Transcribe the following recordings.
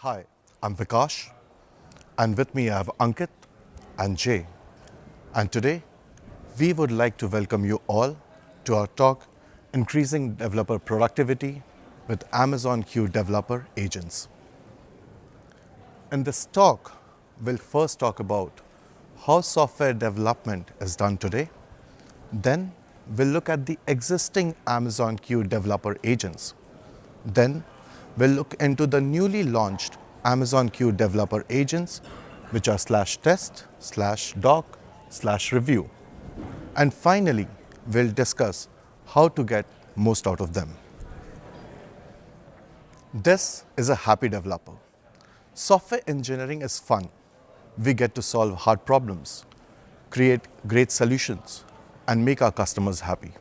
Hi, I'm Vikash, and with me I have Ankit and Jay. And today, we would like to welcome you all to our talk, Increasing Developer Productivity with Amazon Q Developer Agents. In this talk, we'll first talk about how software development is done today. Then, we'll look at the existing Amazon Q Developer Agents. Then, we'll look into the newly launched Amazon Q Developer Agents, which are /test, /doc, /review. And finally, we'll discuss how to get most out of them. This is a happy developer. Software engineering is fun. We get to solve hard problems, create great solutions, and make our customers happy.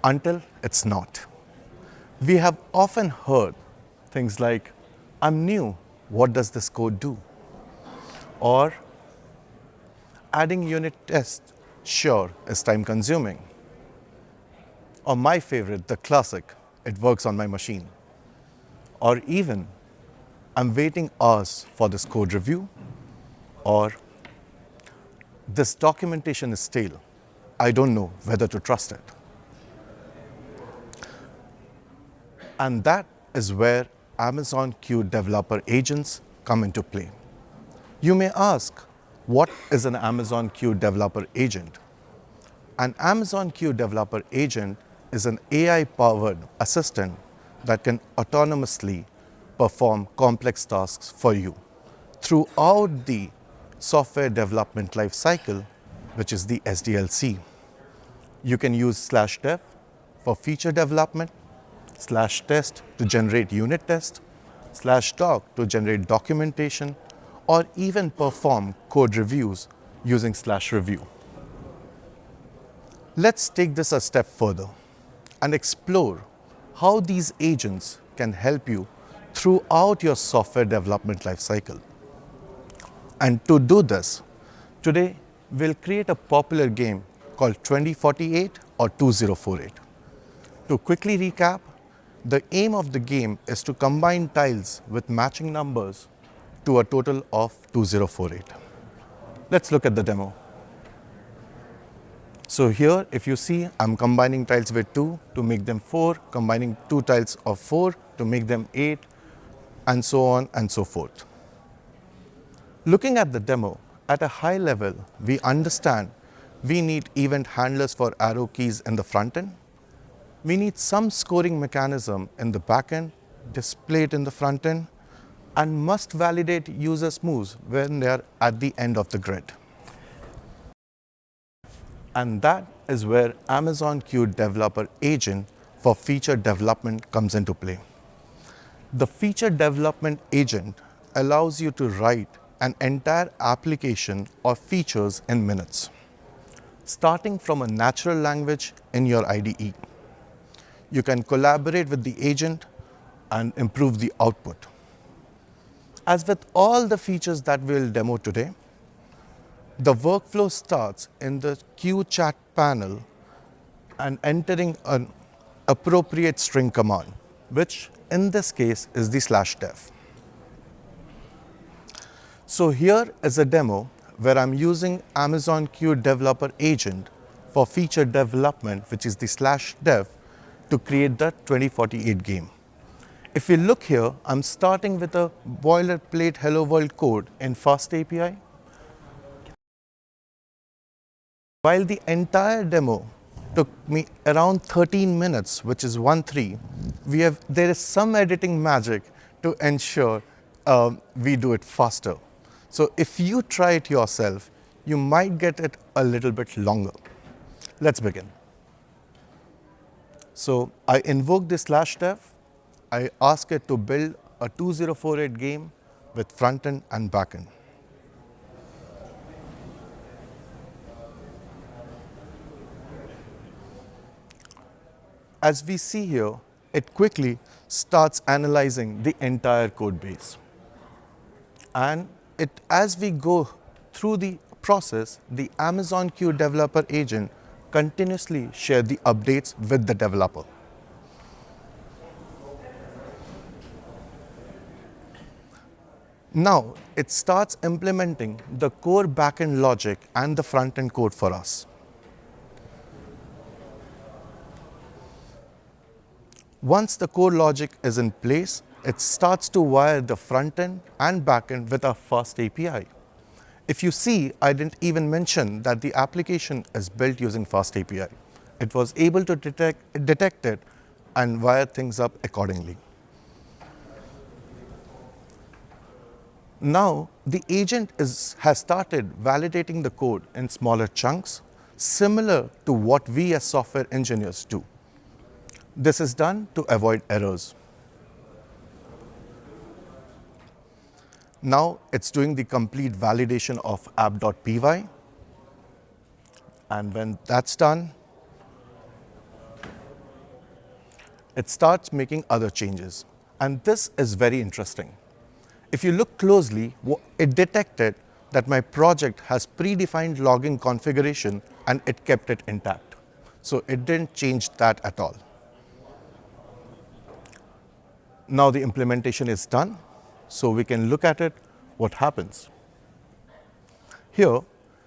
Until it's not. We have often heard things like, I'm new, what does this code do? Or, adding unit tests, sure, is time consuming. Or my favorite, the classic, it works on my machine. Or even, I'm waiting hours for this code review. Or, this documentation is stale. I don't know whether to trust it. And that is where Amazon Q Developer Agents come into play. You may ask, what is an Amazon Q Developer Agent? An Amazon Q Developer Agent is an AI-powered assistant that can autonomously perform complex tasks for you throughout the software development lifecycle, which is the SDLC. You can use /dev for feature development, /test to generate unit tests, /doc to generate documentation, or even perform code reviews using /review. Let's take this a step further and explore how these agents can help you throughout your software development lifecycle. And to do this, today we'll create a popular game called 2048 or 2048. To quickly recap, the aim of the game is to combine tiles with matching numbers to a total of 2048. Let's look at the demo. So here, if you see, I'm combining tiles with 2 to make them 4, combining 2 tiles of 4 to make them 8, and so on and so forth. Looking at the demo, at a high level, we understand we need event handlers for arrow keys in the front end. We need some scoring mechanism in the back end, display it in the front end, and must validate users' moves when they are at the end of the grid. And that is where Amazon Q Developer Agent for feature development comes into play. The feature development agent allows you to write an entire application or features in minutes, starting from a natural language in your IDE. You can collaborate with the agent and improve the output. As with all the features that we'll demo today, the workflow starts in the Q chat panel and entering an appropriate string command, which in this case is the /dev. So here is a demo where I'm using Amazon Q Developer Agent for feature development, which is the /dev, to create the 2048 game. If we look here, I'm starting with a boilerplate hello world code in Fast API. While the entire demo took me around 13 minutes, which is 1-3, there is some editing magic to ensure we do it faster. So if you try it yourself, you might get it a little bit longer. Let's begin. So I invoke this /dev. I ask it to build a 2048 game with front end and back end. As we see here, it quickly starts analyzing the entire code base. And as we go through the process, the Amazon Q Developer Agent continuously shares the updates with the developer. Now it starts implementing the core backend logic and the front-end code for us. Once the core logic is in place, it starts to wire the front-end and backend with our Fast API. If you see, I didn't even mention that the application is built using Fast API. It was able to detect it and wire things up accordingly. Now, the agent has started validating the code in smaller chunks, similar to what we as software engineers do. This is done to avoid errors. Now, it's doing the complete validation of app.py. And when that's done, it starts making other changes. And this is very interesting. If you look closely, it detected that my project has predefined logging configuration and it kept it intact. So it didn't change that at all. Now the implementation is done, so we can look at it, what happens. Here,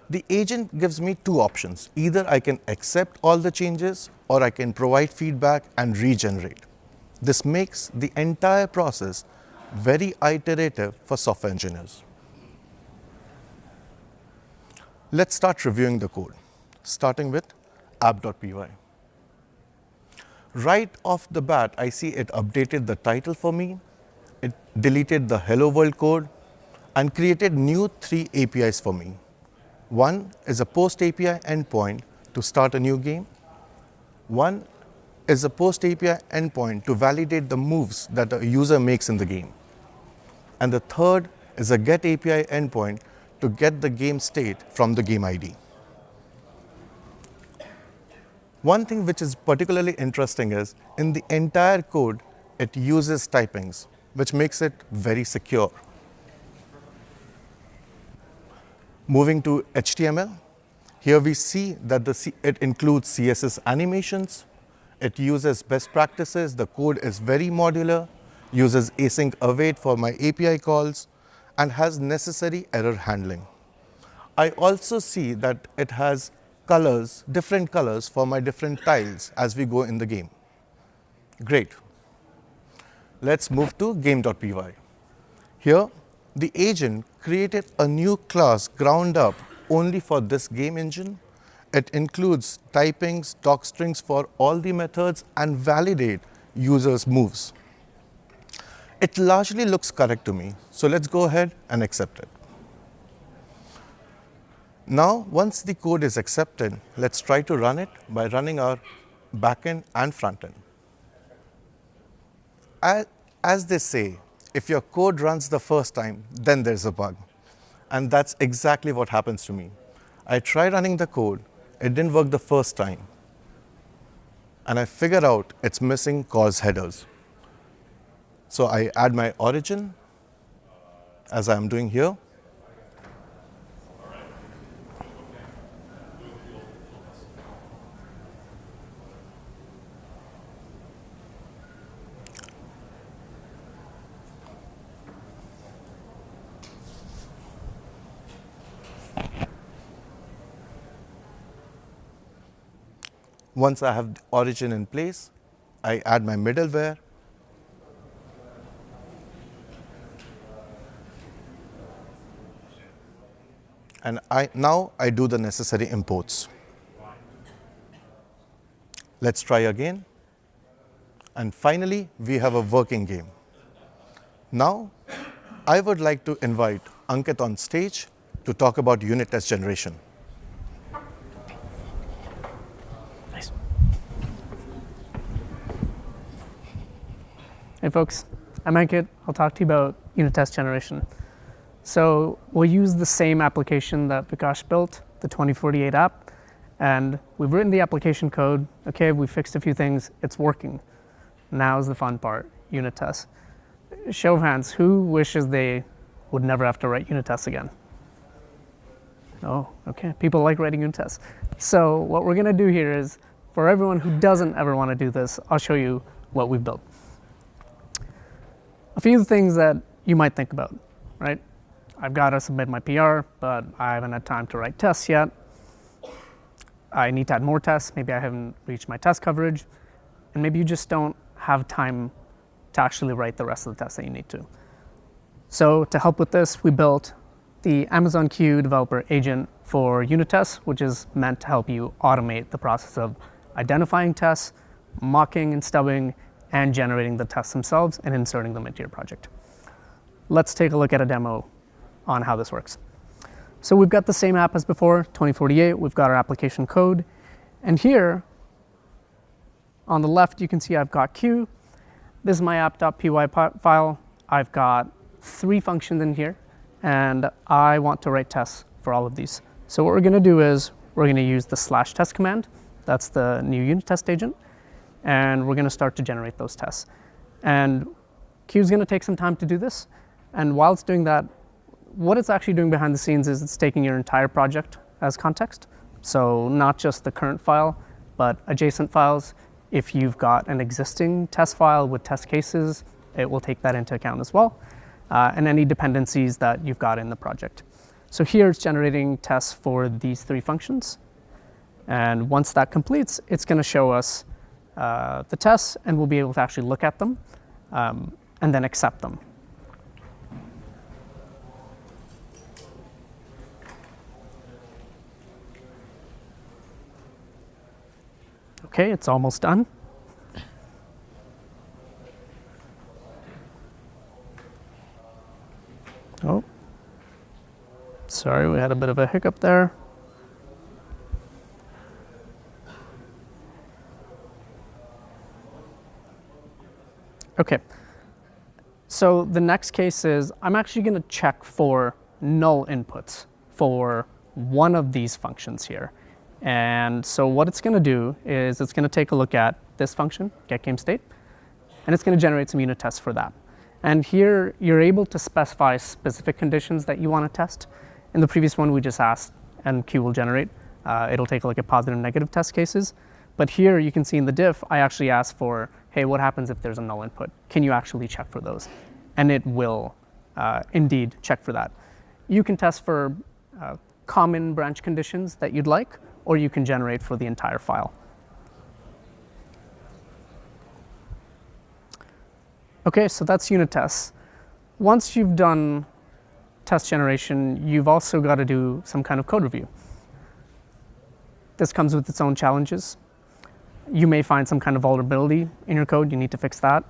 the agent gives me two options. Either I can accept all the changes or I can provide feedback and regenerate. This makes the entire process very iterative for software engineers. Let's start reviewing the code, starting with app.py. Right off the bat, I see it updated the title for me, it deleted the hello world code, and created new 3 APIs for me. One is a post API endpoint to start a new game. One is a post API endpoint to validate the moves that a user makes in the game. And the third is a get API endpoint to get the game state from the game ID. One thing which is particularly interesting is, in the entire code, it uses typings, which makes it very secure. Moving to HTML, here we see that it includes CSS animations, it uses best practices, the code is very modular, uses async await for my API calls, and has necessary error handling. I also see that it has colors, different colors for my different tiles as we go in the game. Great. Let's move to game.py. Here, the agent created a new class ground up only for this game engine. It includes typings, docstrings for all the methods, and validate users' moves. It largely looks correct to me, so let's go ahead and accept it. Now, once the code is accepted, let's try to run it by running our backend and frontend. As they say, if your code runs the first time, then there's a bug. And that's exactly what happens to me. I try running the code, it didn't work the first time. And I figure out it's missing cause headers. So I add my origin, as I'm doing here. Once I have the origin in place, I add my middleware. And now I do the necessary imports. Let's try again. And finally, we have a working game. Now, I would like to invite Ankit on stage to talk about unit test generation. Nice. Hey folks, I'm Ankit. I'll talk to you about unit test generation. So we'll use the same application that Vikash built, the 2048 app, and we've written the application code. Okay, we fixed a few things, it's working. Now's the fun part, unit tests. Show of hands, who wishes they would never have to write unit tests again? Oh, okay, people like writing unit tests. So what we're gonna do here is, for everyone who doesn't ever wanna do this, I'll show you what we've built. A few things that you might think about. right? I've got to submit my PR, but I haven't had time to write tests yet. I need to add more tests. Maybe I haven't reached my test coverage. And maybe you just don't have time to actually write the rest of the tests that you need to. So to help with this, we built the Amazon Q developer agent for unit tests, which is meant to help you automate the process of identifying tests, mocking and stubbing, and generating the tests themselves and inserting them into your project. Let's take a look at a demo on how this works. So we've got the same app as before, 2048. We've got our application code. And here on the left, you can see I've got Q. This is my app.py file. I've got 3 functions in here, and I want to write tests for all of these. So what we're going to do is we're going to use the /test command. That's the new unit test agent. And we're going to start to generate those tests. And Q is going to take some time to do this. And while it's doing that, what it's actually doing behind the scenes is it's taking your entire project as context. So not just the current file, but adjacent files. If you've got an existing test file with test cases, it will take that into account as well. And any dependencies that you've got in the project. So here it's generating tests for these 3 functions. And once that completes, it's going to show us the tests, and we'll be able to actually look at them and then accept them. Okay, it's almost done. Oh, sorry, we had a bit of a hiccup there. Okay, so the next case is I'm actually going to check for null inputs for one of these functions here. And so what it's going to do is it's going to take a look at this function, getGameState, and it's going to generate some unit tests for that. And here you're able to specify specific conditions that you want to test. In the previous one, we just asked, and Q will generate. It'll take a look at positive and negative test cases. But here you can see in the diff, I actually asked for, hey, what happens if there's a null input? Can you actually check for those? And it will indeed check for that. You can test for common branch conditions that you'd like, or you can generate for the entire file. Okay, so that's unit tests. Once you've done test generation, you've also got to do some kind of code review. This comes with its own challenges. You may find some kind of vulnerability in your code. You need to fix that.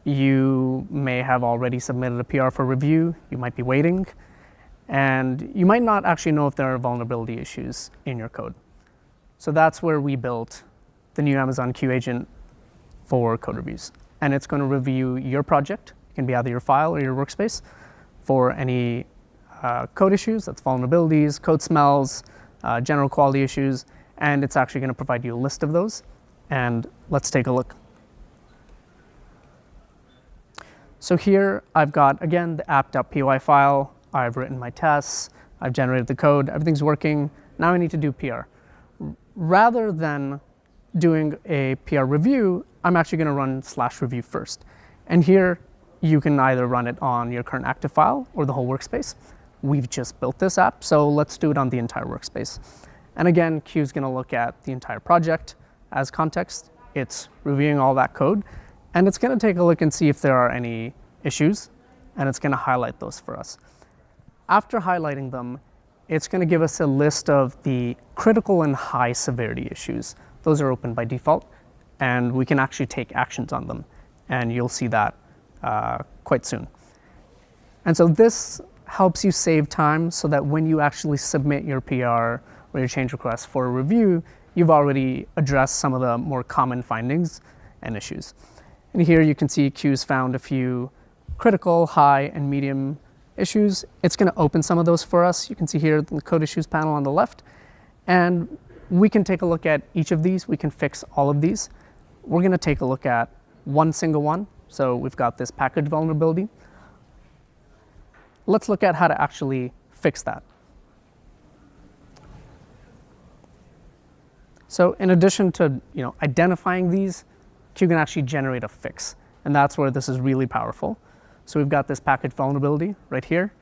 You may have already submitted a PR for review. You might be waiting. And you might not actually know if there are vulnerability issues in your code. So that's where we built the new Amazon Q agent for code reviews. And it's going to review your project. It can be either your file or your workspace for any code issues. That's vulnerabilities, code smells, general quality issues. And it's actually going to provide you a list of those. And let's take a look. So here I've got, again, the app.py file. I've written my tests, I've generated the code, everything's working. Now I need to do PR. Rather than doing a PR review, I'm actually going to run /review first. And here you can either run it on your current active file or the whole workspace. We've just built this app, so let's do it on the entire workspace. And again, Q is going to look at the entire project as context. It's reviewing all that code, and it's going to take a look and see if there are any issues, and it's going to highlight those for us. After highlighting them, it's going to give us a list of the critical and high severity issues. Those are open by default, and we can actually take actions on them, and you'll see that quite soon. And so this helps you save time so that when you actually submit your PR or your change request for a review, you've already addressed some of the more common findings and issues. And here you can see Q's found a few critical, high, and medium issues. It's going to open some of those for us. You can see here the code issues panel on the left. And we can take a look at each of these. We can fix all of these. We're going to take a look at one single one. So we've got this package vulnerability. Let's look at how to actually fix that. So in addition to identifying these, you can actually generate a fix. And that's where this is really powerful. So we've got this package vulnerability right here,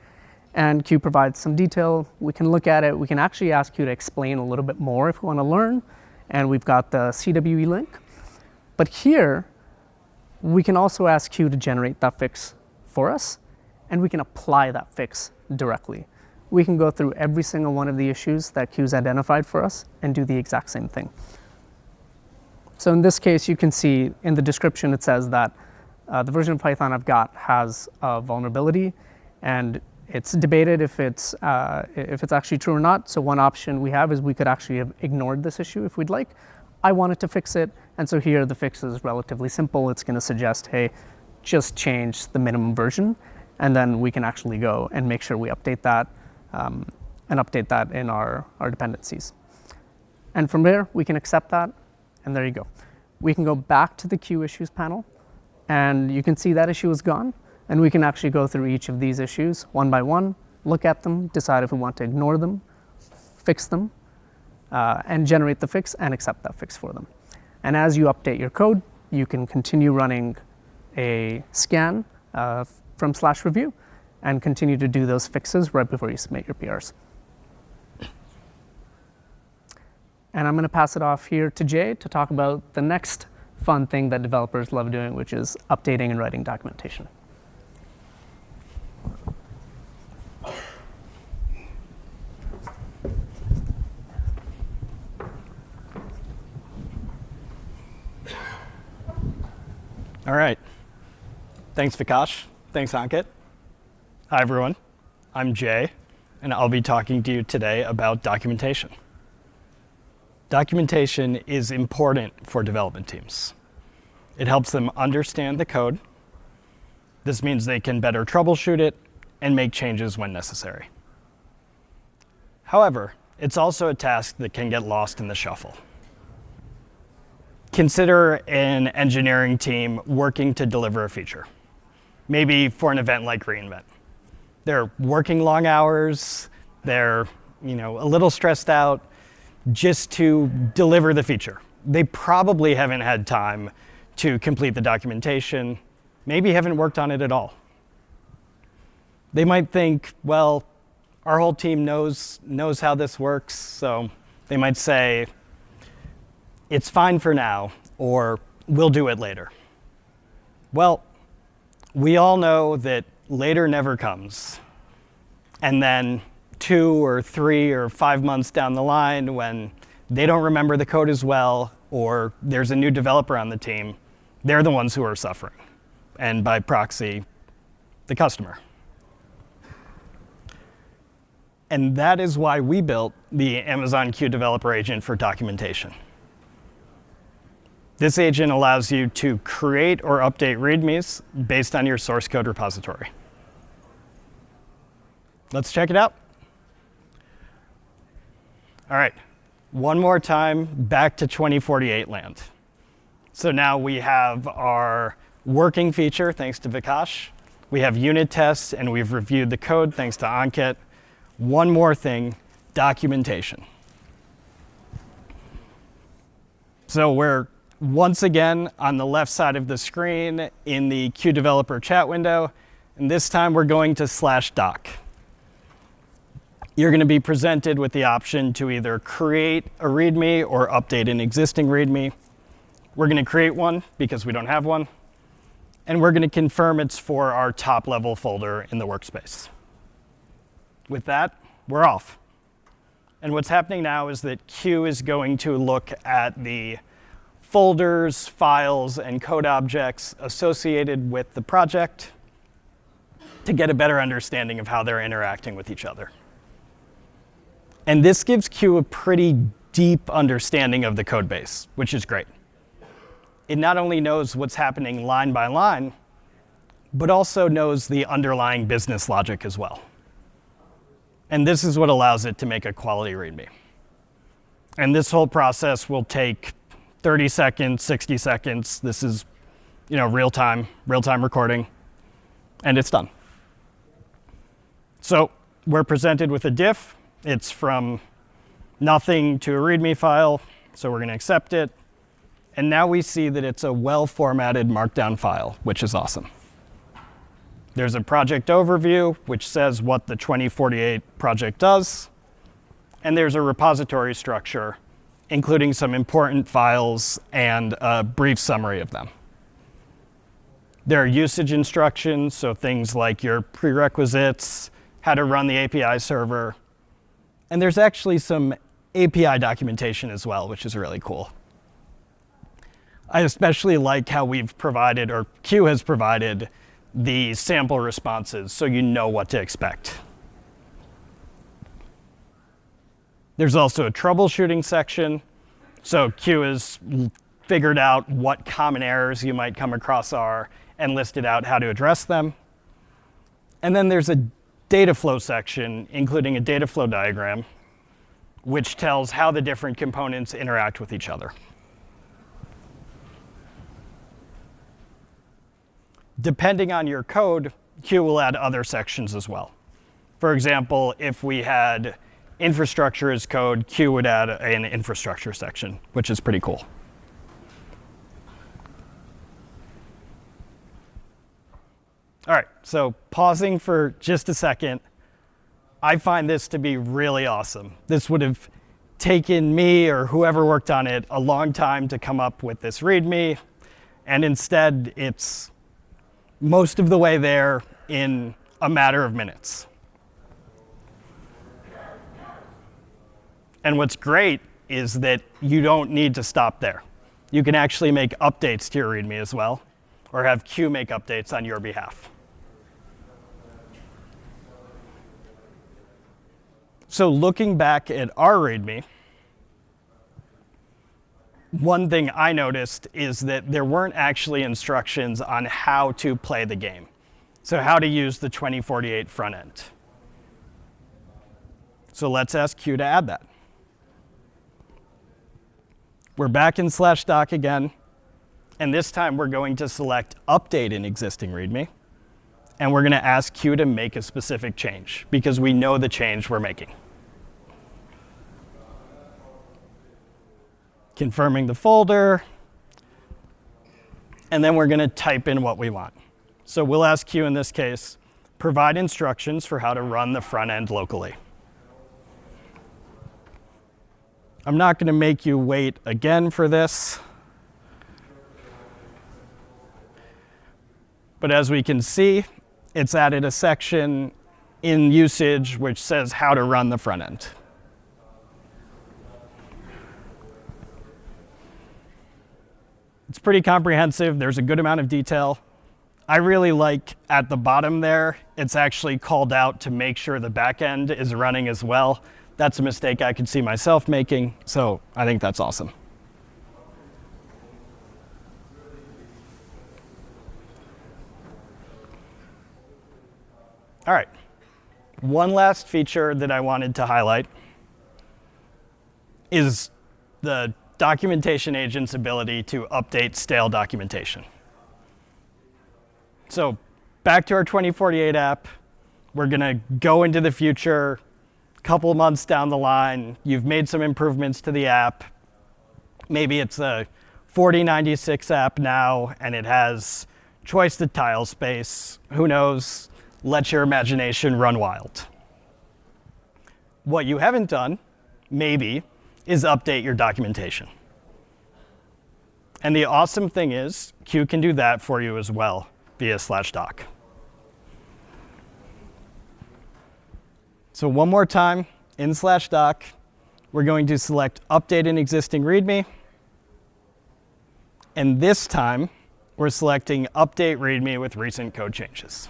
and Q provides some detail. We can look at it. We can actually ask Q to explain a little bit more if we want to learn, and we've got the CWE link. But here, we can also ask Q to generate that fix for us, and we can apply that fix directly. We can go through every single one of the issues that Q's identified for us and do the exact same thing. So in this case, you can see in the description it says that the version of Python I've got has a vulnerability, and it's debated if it's actually true or not. So one option we have is we could actually have ignored this issue if we'd like. I wanted to fix it, and so here the fix is relatively simple. It's going to suggest, hey, just change the minimum version, and then we can actually go and make sure we update that in our dependencies. And from there, we can accept that, and there you go. We can go back to the Q issues panel, and you can see that issue is gone, and we can actually go through each of these issues one by one, look at them, decide if we want to ignore them, fix them, and generate the fix and accept that fix for them. And as you update your code, you can continue running a scan from /review and continue to do those fixes right before you submit your PRs. And I'm going to pass it off here to Jay to talk about the next fun thing that developers love doing, which is updating and writing documentation. All right. Thanks, Vikash. Thanks, Ankit. Hi, everyone. I'm Jay, and I'll be talking to you today about documentation. Documentation is important for development teams. It helps them understand the code. This means they can better troubleshoot it and make changes when necessary. However, it's also a task that can get lost in the shuffle. Consider an engineering team working to deliver a feature, maybe for an event like re:Invent. They're working long hours, they're a little stressed out just to deliver the feature. They probably haven't had time to complete the documentation, maybe haven't worked on it at all. They might think, well, our whole team knows how this works, so they might say, it's fine for now, or we'll do it later. Well, we all know that later never comes. And then 2 or 3 or 5 months down the line, when they don't remember the code as well, or there's a new developer on the team, they're the ones who are suffering. And by proxy, the customer. And that is why we built the Amazon Q Developer Agent for documentation. This agent allows you to create or update READMEs based on your source code repository. Let's check it out. All right, one more time, back to 2048 land. So now we have our working feature, thanks to Vikash. We have unit tests, and we've reviewed the code, thanks to Ankit. One more thing, documentation. So we're once again on the left side of the screen in the Q Developer chat window, and this time we're going to /doc. You're going to be presented with the option to either create a README or update an existing README. We're going to create one because we don't have one, and we're going to confirm it's for our top level folder in the workspace. With that, we're off. And what's happening now is that Q is going to look at the folders, files, and code objects associated with the project to get a better understanding of how they're interacting with each other. And this gives Q a pretty deep understanding of the code base, which is great. It not only knows what's happening line by line, but also knows the underlying business logic as well. And this is what allows it to make a quality README. And this whole process will take 30 seconds, 60 seconds. This is, real-time recording, and it's done. So we're presented with a diff. It's from nothing to a README file, so we're going to accept it. And now we see that it's a well-formatted markdown file, which is awesome. There's a project overview, which says what the 2048 project does. And there's a repository structure, including some important files and a brief summary of them. There are usage instructions, so things like your prerequisites, how to run the API server. And there's actually some API documentation as well, which is really cool. I especially like how we've provided, or Q has provided, the sample responses so you know what to expect. There's also a troubleshooting section. So Q has figured out what common errors you might come across are and listed out how to address them. And then there's a data flow section, including a data flow diagram, which tells how the different components interact with each other. Depending on your code, Q will add other sections as well. For example, if we had infrastructure as code, Q would add an infrastructure section, which is pretty cool. All right, so pausing for just a second, I find this to be really awesome. This would have taken me or whoever worked on it a long time to come up with this README, and instead it's most of the way there in a matter of minutes. And what's great is that you don't need to stop there. You can actually make updates to your README as well, or have Q make updates on your behalf. So looking back at our README, one thing I noticed is that there weren't actually instructions on how to play the game. So how to use the 2048 front end. So let's ask Q to add that. We're back in /doc again, and this time we're going to select update in existing README, and we're going to ask Q to make a specific change because we know the change we're making. Confirming the folder, and then we're going to type in what we want. So we'll ask Q in this case, provide instructions for how to run the front end locally. I'm not going to make you wait again for this. But as we can see, it's added a section in usage which says how to run the front end. It's pretty comprehensive. There's a good amount of detail. I really like at the bottom there, it's actually called out to make sure the back end is running as well. That's a mistake I could see myself making, so I think that's awesome. All right, one last feature that I wanted to highlight is the documentation agent's ability to update stale documentation. So back to our 2048 app, we're going to go into the future. Couple months down the line, you've made some improvements to the app. Maybe it's a 4096 app now, and it has choice to tile space. Who knows? Let your imagination run wild. What you haven't done, maybe, is update your documentation. And the awesome thing is, Q can do that for you as well via /doc. So one more time, in /doc, we're going to select Update in Existing README. And this time, we're selecting Update README with recent code changes.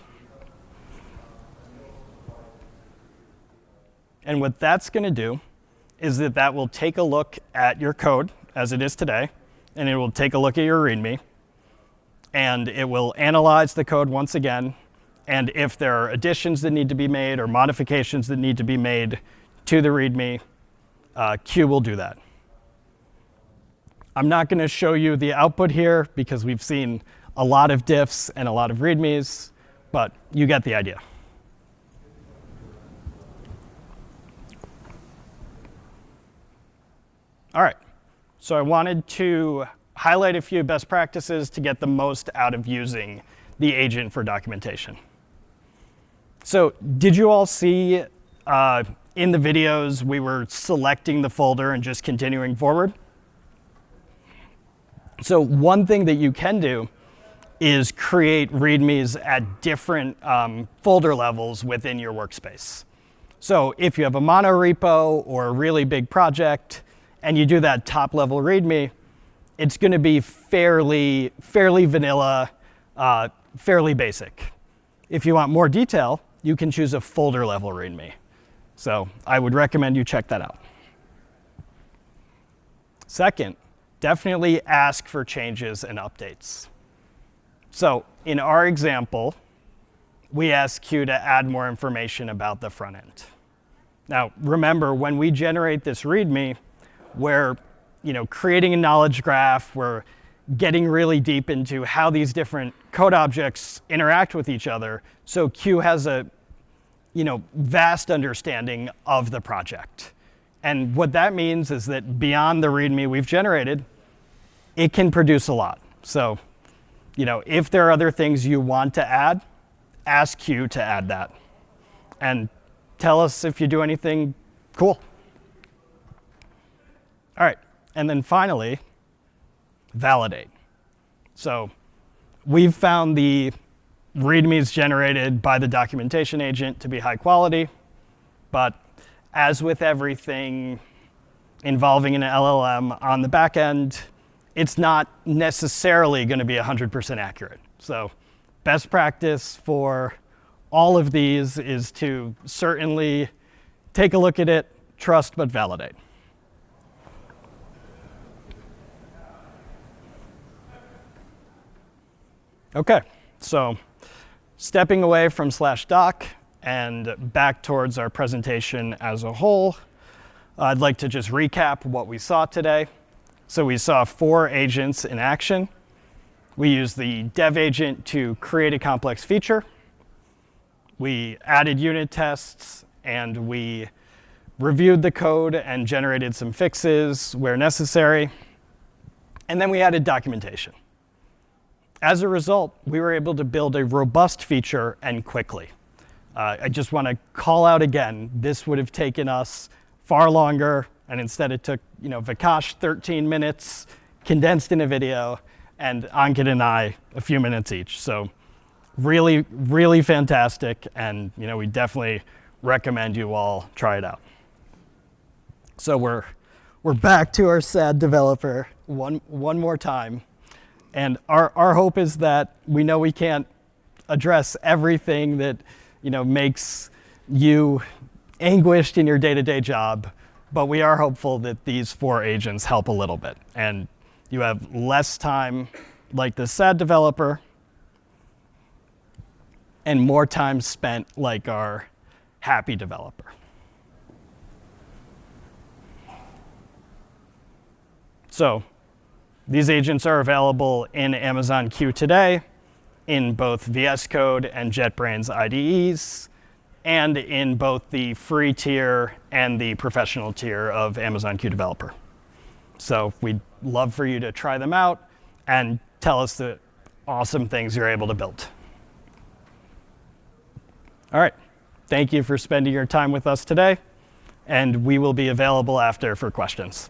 And what that's going to do is that will take a look at your code as it is today, and it will take a look at your README, and it will analyze the code once again. And if there are additions that need to be made or modifications that need to be made to the README, Q will do that. I'm not going to show you the output here because we've seen a lot of diffs and a lot of READMEs, but you get the idea. All right, so I wanted to highlight a few best practices to get the most out of using the agent for documentation. So did you all see in the videos we were selecting the folder and just continuing forward? So one thing that you can do is create READMEs at different folder levels within your workspace. So if you have a mono repo or a really big project and you do that top level README, it's going to be fairly vanilla, fairly basic. If you want more detail, you can choose a folder level README. So I would recommend you check that out. Second, definitely ask for changes and updates. So in our example, we asked Q to add more information about the front end. Now, remember, when we generate this README, we're creating a knowledge graph, we're getting really deep into how these different code objects interact with each other. So Q has a vast understanding of the project. And what that means is that beyond the README we've generated, it can produce a lot. So, if there are other things you want to add, ask Q to add that. And tell us if you do anything cool. All right, and then finally, validate. So we've found the READMEs generated by the documentation agent to be high quality, but as with everything involving an LLM on the back end, it's not necessarily going to be 100% accurate. So best practice for all of these is to certainly take a look at it, trust but validate. Okay, so stepping away from /doc and back towards our presentation as a whole, I'd like to just recap what we saw today. So we saw 4 agents in action. We used the dev agent to create a complex feature. We added unit tests, and we reviewed the code and generated some fixes where necessary. And then we added documentation. As a result, we were able to build a robust feature and quickly. I just want to call out again, this would have taken us far longer, and instead it took Vikash 13 minutes condensed in a video, and Ankit and I a few minutes each. So really, really fantastic, and we definitely recommend you all try it out. So we're back to our sad developer one more time. And our hope is that we know we can't address everything that makes you anguished in your day-to-day job, but we are hopeful that these 4 agents help a little bit. And you have less time like the sad developer and more time spent like our happy developer. So these agents are available in Amazon Q today in both VS Code and JetBrains IDEs, and in both the free tier and the professional tier of Amazon Q Developer. So we'd love for you to try them out and tell us the awesome things you're able to build. All right, thank you for spending your time with us today, and we will be available after for questions.